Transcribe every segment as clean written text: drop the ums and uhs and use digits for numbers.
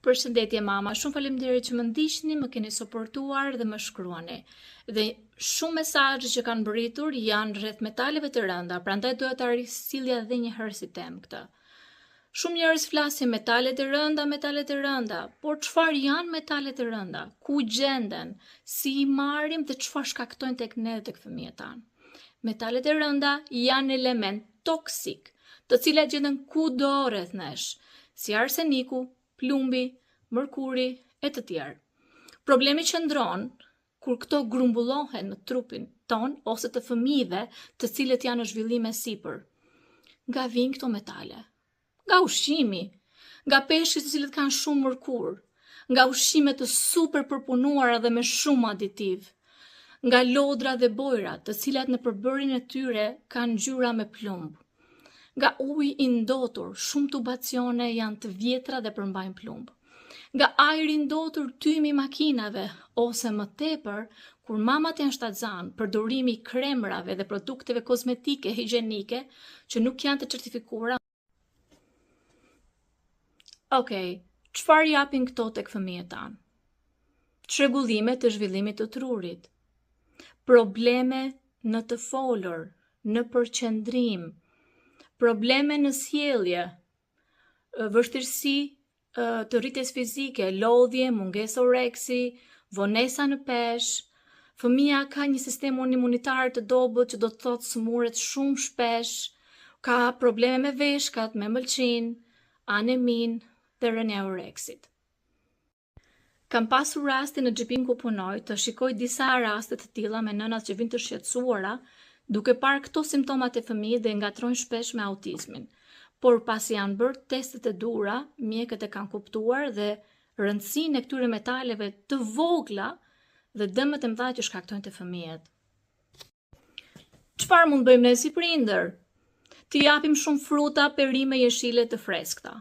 Përshëndetje mama, shumë faleminderit që më ndiqni, më keni suportuar dhe më shkruani. Dhe shumë mesazhe që kanë mbërritur janë rreth metaleve të rënda, prandaj doja ta risillja edhe një herë si temë këtë. Shumë njerëz flasin metalet e rënda, por çfarë janë metalet e rënda? Ku gjenden? Si i marrim dhe çfarë shkaktojnë tek ne dhe tek fëmijët tanë? Metalet e rënda janë element toksik, të cilat gjenden kudo rreth nesh, si arseniku, plumbi, mërkuri e të tjerë. Problemi qëndron kur këto grumbullohen në trupin ton ose të fëmijëve të cilët janë në zhvillim e sipër. Nga vijnë këto metale? Nga ushqimi, nga peshqit të cilët kanë shumë mërkur, nga ushqime të super përpunuara dhe me shumë aditiv, nga lodra dhe bojrat të cilat në përbërjen e tyre kanë ngjyra me plumb. Nga uji i ndotur, shumë tubacione janë të vjetra dhe përmbajnë plumb. Nga ajri i ndotur, tymi i makinave, ose më tepër, kur mamat janë shtatzan, përdorimi i kremrave dhe produkteve kozmetike higjienike që nuk janë të certifikuara. Okej, çfarë japin këto tek fëmijët tanë? Çrregullime të zhvillimit të trurit, probleme në të folur, në përqendrim, probleme në sjellje, vështirësi të rritjes fizike, lodhje, mungesë oreksi, vonesa në peshë, fëmia ka një sistem imunitar të dobët që do të thotë smuret shumë shpesh, ka probleme me veshkat, me mëlçin, anemin dhe rënja e oreksit. Kam pasur raste në xhipin ku punoj të shikoj disa raste të tilla me nënat që vinë të shqetësuara, duke parë këto simptomat e fëmijës dhe ngatrojnë shpesh me autizmin. Por pasi janë bërë testet e duhura, mjekët e kanë kuptuar dhe rëndësinë e këtyre metaleve të vogla dhe dëmet e mëdha që shkaktojnë te fëmijët. Çfarë mund bëjmë ne si prindër? T'i japim shumë fruta, perime, jeshile të freskëta.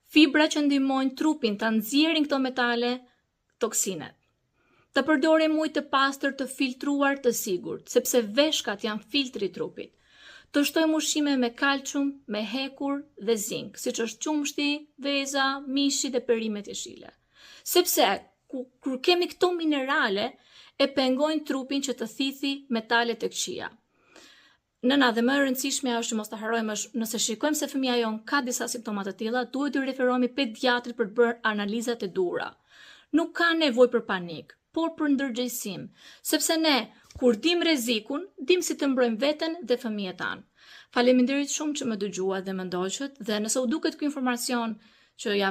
Fibra që ndihmojnë trupin ta nxjerrin këto metale toksinet. Të përdorim ujë të pastër të filtruar të sigurt, sepse veshkat janë filtri i trupit. Të shtojmë ushqime me kalcium, me hekur dhe zink, siç është qumshti, veza, mishi dhe perimet jeshile. Sepse kur kemi këto minerale e pengojnë trupin që të thithi metale të këqija. Nëna, dhe më e rëndësishme është që mos ta harrojmë është nëse shikojmë se fëmia jon ka disa simptoma të tilla, duhet të referohemi pediatrit për të bërë analizat e duhura. Nuk ka nevojë për panik, por për ndërgjegjësim, sepse ne kur dim rrezikun, dim si të mbrojmë veten dhe fëmijët tanë. Faleminderit shumë që më dëgjuat dhe më ndoqët, dhe nëse u duket ky informacion që ja